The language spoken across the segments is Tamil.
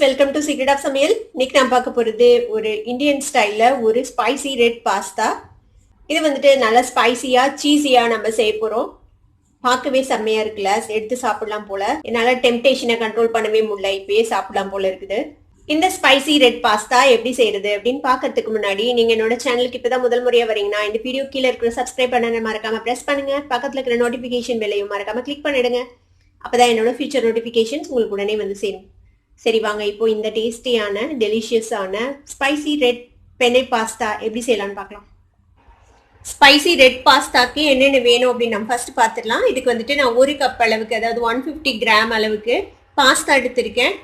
வெல்கம் டு சீக்ரெட் ஆஃப் சமையல். இன்னைக்கு நான் பார்க்க போகிறது ஒரு இந்தியன் ஸ்டைலில் ஒரு ஸ்பைசி ரெட் பாஸ்தா. இது வந்துட்டு நல்லா ஸ்பைசியாக சீஸியாக நம்ம செய்ய போகிறோம். பார்க்கவே செம்மையாக இருக்குல்ல, எடுத்து சாப்பிடலாம் போல. என்னால் டெம்டேஷனை கண்ட்ரோல் பண்ணவே முடியல, இப்பயே சாப்பிடலாம் போல இருக்குது. இந்த ஸ்பைசி ரெட் பாஸ்தா எப்படி செய்யறது அப்படின்னு பார்க்கறதுக்கு முன்னாடி நீங்கள் என்னோட சேனலுக்கு இப்போ தான் முதல் முறையாக வரீங்கன்னா இந்த வீடியோ கீழே இருக்கிற சப்ஸ்கிரைப் பண்ண மறக்காம ப்ரெஸ் பண்ணுங்க. பக்கத்தில் இருக்கிற நோட்டிஃபிகேஷன் பெல்லையும் மறக்காம கிளிக் பண்ணிடுங்க. அப்போதான் என்னோட ஃபியூச்சர் நோட்டிஃபிகேஷன்ஸ் உங்களுக்கு உடனே வந்து சேரும். சரி வாங்க, இப்போ இந்த டேஸ்டியான டெலிஷியஸான ஸ்பைசி ரெட் பெனே பாஸ்தா எப்படி செய்யலாம்னு பார்க்கலாம். ஸ்பைசி ரெட் பாஸ்தாக்கு என்னென்ன வேணும் அப்படின்னு நம்ம ஃபர்ஸ்ட் பார்த்துடலாம். இதுக்கு வந்துட்டு நான் 1 கப் அளவுக்கு, அதாவது 150 கிராம் அளவுக்கு பாஸ்தா எடுத்திருக்கேன்.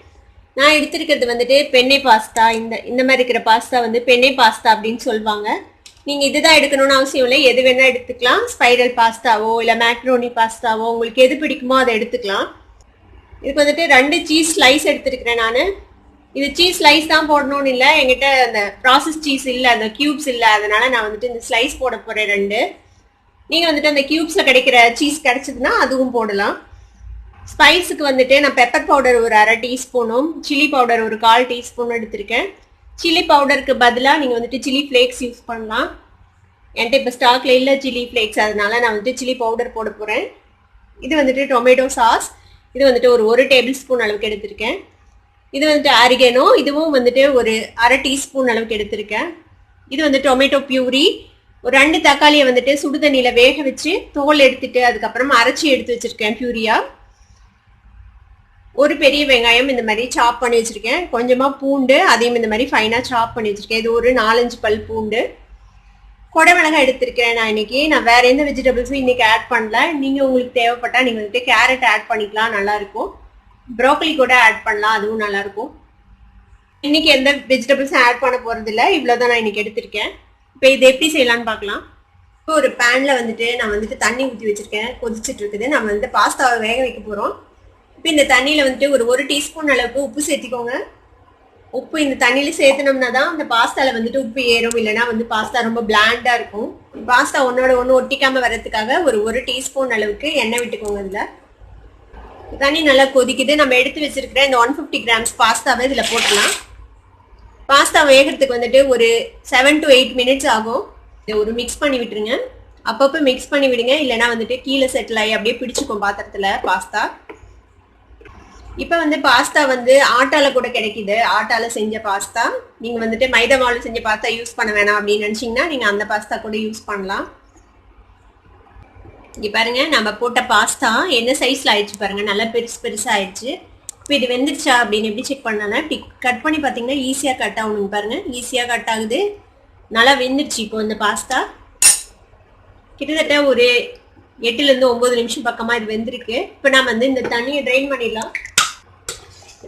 நான் எடுத்திருக்கிறது வந்துட்டு பென்னே பாஸ்தா. இந்த மாதிரி இருக்கிற பாஸ்தா வந்து பென்னே பாஸ்தா அப்படின்னு சொல்லுவாங்க. நீங்கள் இதுதான் எடுக்கணும்னு அவசியம் இல்லை, எது வேணால் எடுத்துக்கலாம். ஸ்பைரல் பாஸ்தாவோ இல்லை மேக்ரோனி பாஸ்தாவோ உங்களுக்கு எது பிடிக்குமோ அதை எடுத்துக்கலாம். இதுக்கு வந்துட்டு 2 சீஸ் ஸ்லைஸ் எடுத்துருக்கிறேன் நான். இது சீஸ் ஸ்லைஸ் தான் போடணும்னு இல்லை, என்கிட்ட அந்த ப்ராசஸ் சீஸ் இல்லை, அந்த கியூப்ஸ் இல்லை, அதனால நான் வந்துட்டு இந்த ஸ்லைஸ் போட போகிறேன் 2. நீங்கள் வந்துட்டு அந்த கியூப்ஸில் கிடைக்கிற சீஸ் கிடைச்சதுன்னா அதுவும் போடலாம். ஸ்பைஸுக்கு வந்துட்டு நான் பெப்பர் பவுடர் ஒரு 1/2 டீஸ்பூனும் சில்லி பவுடர் ஒரு 1/4 டீஸ்பூன் எடுத்திருக்கேன். சில்லி பவுடருக்கு பதிலாக நீங்கள் வந்துட்டு சில்லி ஃப்ளேக்ஸ் யூஸ் பண்ணலாம். என்கிட்ட இப்போ ஸ்டாக்ல இல்லை சில்லி ஃப்ளேக்ஸ், அதனால நான் வந்துட்டு சில்லி பவுடர் போட போகிறேன். இது வந்துட்டு டொமேட்டோ சாஸ். இது வந்துட்டு ஒரு 1 டேபிள் ஸ்பூன் அளவுக்கு எடுத்திருக்கேன். இது வந்துட்டு ஆரிகேனோ, இதுவும் வந்துட்டு ஒரு 1/2 டீஸ்பூன் அளவுக்கு எடுத்திருக்கேன். இது வந்து டொமேட்டோ பியூரி. ஒரு 2 தக்காளியை வந்துட்டு சுடுதண்ணியில் வேக வச்சு தோல் எடுத்துட்டு அதுக்கப்புறமா அரைச்சி எடுத்து வச்சிருக்கேன் பியூரியா. ஒரு பெரிய வெங்காயம் இந்த மாதிரி சாப் பண்ணி வச்சிருக்கேன். கொஞ்சமாக பூண்டு, அதையும் இந்த மாதிரி ஃபைனாக சாப் பண்ணி வச்சிருக்கேன். இது ஒரு 4-5 பல் பூண்டு. கொடைமிளகாய் எடுத்திருக்கேன் நான் இன்னைக்கு. நான் வேற எந்த வெஜிடபிள்ஸும் இன்னைக்கு ஆட் பண்ணல. நீங்கள் உங்களுக்கு தேவைப்பட்டா நீங்கள் வந்துட்டு கேரட் ஆட் பண்ணிக்கலாம், நல்லா இருக்கும். ப்ரோக்கலி கூட ஆட் பண்ணலாம், அதுவும் நல்லா இருக்கும். இன்னைக்கு எந்த வெஜிடபிள்ஸும் ஆட் பண்ண போறது இல்லை, இவ்வளோதான் நான் இன்னைக்கு எடுத்திருக்கேன். இப்போ இது எப்படி செய்யலாம்னு பார்க்கலாம். இப்போ ஒரு பேனில் வந்துட்டு நான் வந்துட்டு தண்ணி ஊற்றி வச்சிருக்கேன், கொதிச்சுட்டு இருக்குது. நம்ம வந்து பாஸ்தாவை வேக வைக்க போகிறோம். இப்போ இந்த தண்ணியில் வந்துட்டு ஒரு 1 டீஸ்பூன் அளவுக்கு உப்பு சேர்த்திக்கோங்க. உப்பு இந்த தண்ணியில் சேர்த்தனோம்னா தான் அந்த பாஸ்தாவில் வந்துட்டு உப்பு ஏறும், இல்லைனா வந்து பாஸ்தா ரொம்ப பிளாண்டாக இருக்கும். பாஸ்தா ஒன்னோட ஒன்று ஒட்டிக்காமல் வர்றதுக்காக ஒரு 1 டீஸ்பூன் அளவுக்கு எண்ணெய் விட்டுக்கோங்க. இதில் தண்ணி நல்லா கொதிக்குது. நம்ம எடுத்து வச்சிருக்கிற இந்த 150 கிராம்ஸ் பாஸ்தாவை இதில் போட்டலாம். பாஸ்தா வேகிறதுக்கு வந்துட்டு ஒரு 7 to 8 மினிட்ஸ் ஆகும். இதை ஒரு மிக்ஸ் பண்ணி விட்டுருங்க. அப்பப்போ மிக்ஸ் பண்ணி விடுங்க, இல்லைனா வந்துட்டு கீழே செட்டில் ஆகி அப்படியே பிடிச்சிக்கும் பாத்திரத்தில் பாஸ்தா. இப்போ வந்து பாஸ்தா வந்து ஆட்டால கூட கிடைக்குது, ஆட்டால செஞ்ச பாஸ்தா. நீங்கள் வந்துட்டு மைதா மாவு செஞ்ச பாஸ்தா யூஸ் பண்ண வேணாம் அப்படின்னு நினச்சிங்கன்னா நீங்கள் அந்த பாஸ்தா கூட யூஸ் பண்ணலாம். இங்கே பாருங்க, நம்ம போட்ட பாஸ்தா என்ன சைஸில் ஆயிடுச்சு பாருங்க, நல்லா பெருசாக ஆயிடுச்சு. இப்போ இது வெந்துருச்சா அப்படின்னு எப்படி செக் பண்ணலாம். இப்படி கட் பண்ணி பார்த்தீங்கன்னா ஈஸியாக கட் ஆகணுங்க பாருங்க, ஈஸியாக கட் ஆகுது. நல்லா வெந்துருச்சு. இப்போ இந்த பாஸ்தா கிட்டத்தட்ட ஒரு 8 to 9 நிமிஷம் பக்கமாக இது வெந்திருக்கு. இப்போ நான் வந்து இந்த தண்ணியை ட்ரைன் பண்ணிடலாம்.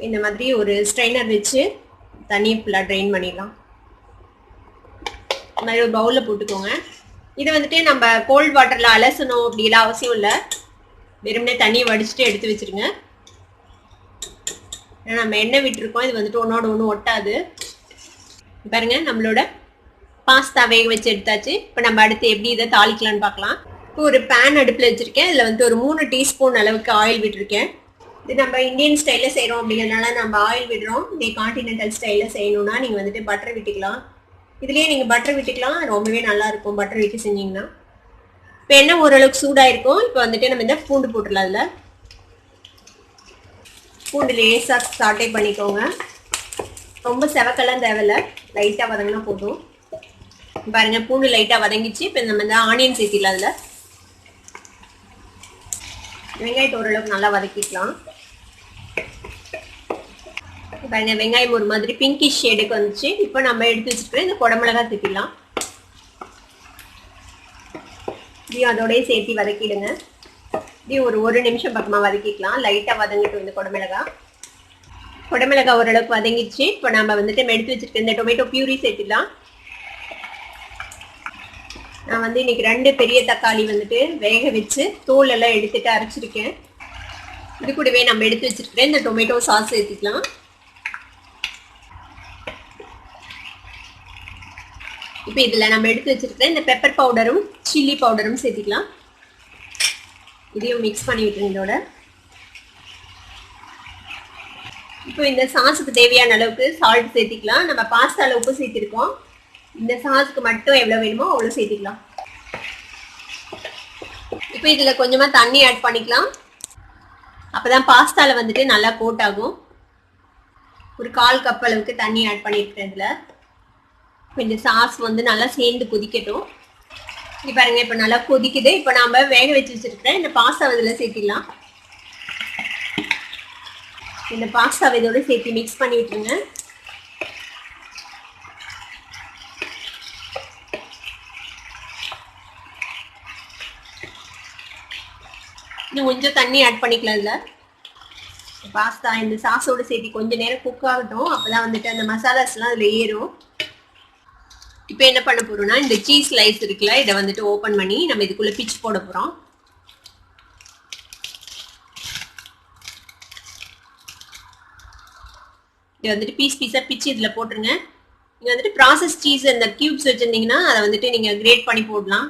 இந்த மாதிரி ஒரு ஸ்ட்ரைனர் வச்சு தண்ணியை ஃபுல்லாக ட்ரைன் பண்ணிடலாம். இந்த மாதிரி ஒரு பவுலில் போட்டுக்கோங்க. இதை வந்துட்டு நம்ம கோல்ட் வாட்டரில் அலசணும் அப்படிலாம் அவசியம் இல்லை, வெறுமனே தண்ணியை வடிச்சுட்டு எடுத்து வச்சுருங்க. ஏன்னா நம்ம எண்ணெய் விட்டுருக்கோம், இது வந்துட்டு ஒன்றோட ஒன்று ஒட்டாது. பாருங்க, நம்மளோட பாஸ்தா வேக வச்சு எடுத்தாச்சு. இப்போ நம்ம அடுத்து எப்படி இதை தாளிக்கலான்னு பார்க்கலாம். இப்போ ஒரு பேன் அடுப்பில் வச்சுருக்கேன். இதில் வந்துட்டு ஒரு 3 டீஸ்பூன் அளவுக்கு ஆயில் விட்டுருக்கேன். இது நம்ம இந்தியன் ஸ்டைலில் செய்கிறோம் அப்படிங்கிறதுனால நம்ம ஆயில் விடுறோம். இதே கான்டினென்டல் ஸ்டைலில் செய்யணும்னா நீங்கள் வந்துட்டு பட்டர் விட்டுக்கலாம். இதுலேயே நீங்கள் பட்டர் விட்டுக்கலாம், ரொம்பவே நல்லாயிருக்கும் பட்டர் விட்டு செஞ்சிங்கன்னா. இப்போ எண்ணெய் ஓரளவுக்கு சூடாக இருக்கும். இப்போ வந்துட்டு நம்ம இந்த பூண்டு போட்டுடலாம். அதில் பூண்டு லேசாக சாட்டை பண்ணிக்கோங்க. ரொம்ப செவக்கெல்லாம் தேவையில்லை, லைட்டாக வதங்கினா போதும். பாருங்கள், பூண்டு லைட்டாக வதங்கிச்சு. இப்போ நம்ம இந்த ஆனியன் சேர்த்திடலாம். அதில் வெங்காயத்தை ஓரளவுக்கு நல்லா வதக்கிக்கலாம். பாருங்க, வெங்காயம் ஒரு மாதிரி பிங்கிஷ் ஷேடுக்கு வந்துச்சு. இப்போ நம்ம எடுத்து வச்சுருக்கிற இந்த குடமிளகாய் தூக்கிடலாம். இதையும் அதோடய சேர்த்து வதக்கிடுங்க. இதையும் ஒரு 1 நிமிஷம் பக்கமாக வதக்கிக்கலாம். லைட்டாக வதங்கிட்டு இந்த குடமிளகாய் ஓரளவுக்கு வதங்கிடுச்சு. இப்போ நம்ம வந்துட்டு எடுத்து வச்சுருக்க இந்த டொமேட்டோ பியூரி சேர்த்துடலாம். நான் வந்து இன்னைக்கு 2 பெரிய தக்காளி வந்துட்டு வேக வச்சு தோல் எல்லாம் எடுத்துட்டு அரைச்சிருக்கேன். இது கூடவே நம்ம எடுத்து வச்சிருக்கிறேன் இந்த டொமேட்டோ சாஸ் சேர்த்துக்கலாம். இப்போ இதில் நம்ம எடுத்து வச்சிருக்கிறேன் இந்த பெப்பர் பவுடரும் சில்லி பவுடரும் சேர்த்துக்கலாம். இதையும் மிக்ஸ் பண்ணி விட்டுருங்க. இதோட இப்போ இந்த சாஸுக்கு தேவையான அளவுக்கு சால்ட் சேர்த்திக்கலாம். நம்ம பாஸ்தால உப்பு சேர்த்திருக்கோம். இந்த சாஸுக்கு மட்டும் எவ்வளவு வேணுமோ அவ்வளவு சேர்த்திக்கலாம். இப்போ இதுல கொஞ்சமா தண்ணி ஆட் பண்ணிக்கலாம். அப்பதான் பாஸ்தால வந்துட்டு நல்லா கோட் ஆகும். ஒரு 1/4 கப் அளவுக்கு தண்ணி ஆட் பண்ணிருக்கேன் இதுல. இந்த சாஸ் வந்து நல்லா சேர்ந்து கொதிக்கட்டும். இங்க பாருங்க இப்ப நல்லா கொதிக்குது. இப்ப நாம வேக வச்சு வச்சிருக்கேன் இந்த பாஸ்தா இதுல சேர்த்திடலாம். இந்த பாஸ்தா இதோட சேர்த்து மிக்ஸ் பண்ணி விட்டுருங்க. இன்னும் கொஞ்சம் தண்ணி ஆட் பண்ணிக்கலாம் இதுல. பாஸ்தா இந்த சாஸோட சேர்த்து கொஞ்ச நேரம் குக் ஆகட்டும். அப்பதான் வந்துட்டு அந்த மசாலாஸ் எல்லாம் அதுல ஏறும். இப்போ என்ன பண்ண போறோம்னா இந்த சீஸ் ஸ்லைஸ் இருக்குல்ல, இதை வந்துட்டு ஓபன் பண்ணி நம்ம இதுக்குள்ள பிச்சு போட போறோம். இது வந்துட்டு பீஸ் பீஸா பிச்சு இதுல போட்டுருங்க. நீங்க வந்துட்டு ப்ராசஸ் சீஸ் அந்த கியூப்ஸ் வச்சிருந்தீங்கன்னா அதை வந்துட்டு நீங்க கிரேட் பண்ணி போடலாம்.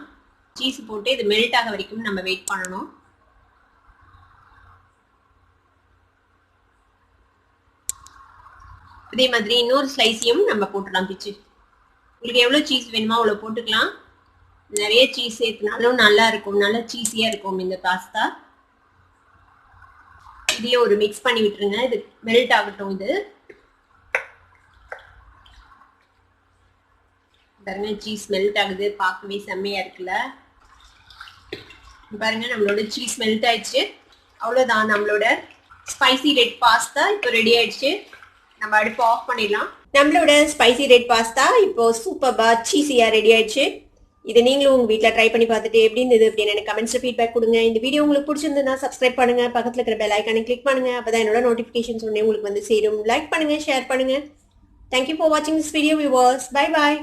சீஸ் போட்டு இது மெல்ட் ஆக வரைக்கும் நம்ம வெயிட் பண்ணணும். இதே மாதிரி இன்னொரு ஸ்லைஸையும் நம்ம போட்டுடலாம் பிச்சு. உங்களுக்கு எவ்வளவு சீஸ் வேணுமோ அவ்வளவு போட்டுக்கலாம். நிறைய சீஸ் சேர்த்துனாலும் நல்லா இருக்கும், நல்லா சீஸியா இருக்கும் இந்த பாஸ்தா. இதையும் ஒரு மிக்ஸ் பண்ணி விட்டுருங்க. இது மெல்ட் ஆகட்டும். இது பாருங்க சீஸ் மெல்ட் ஆகுது, பார்க்கவே செம்மையா இருக்குல்ல. பாருங்க நம்மளோட சீஸ் மெல்ட் ஆயிடுச்சு. அவ்வளவுதான், நம்மளோட ஸ்பைசி ரெட் பாஸ்தா இப்போ ரெடி ஆயிடுச்சு. நம்ம அடுப்பு ஆஃப் பண்ணிடலாம். நம்மளோட ஸ்பைசி ரெட் பாஸ்தா இப்போ சூப்பர்பா சீஸியா ரெடி ஆயிடுச்சு. இதை நீங்களும் உங்க வீட்டில் ட்ரை பண்ணி பார்த்துட்டு எப்படி இருந்தது அப்படின்னு எனக்கு கமெண்ட்ஸ்ல ஃபீட்பேக் கொடுங்க. இந்த வீடியோ உங்களுக்கு பிடிச்சிருந்ததுன்னா சப்ஸ்கிரைப் பண்ணுங்க, பக்கத்தில் இருக்கிற பெல் ஐக்கானை கிளிக் பண்ணுங்க. அப்பதான் என்னோட நோட்டிஃபிகேஷன்ஸ் உடனே உங்களுக்கு வந்து சேரும். லைக் பண்ணுங்க, ஷேர் பண்ணுங்க. தேங்க்யூ ஃபார் வாட்சிங் this video viewers. Bye bye.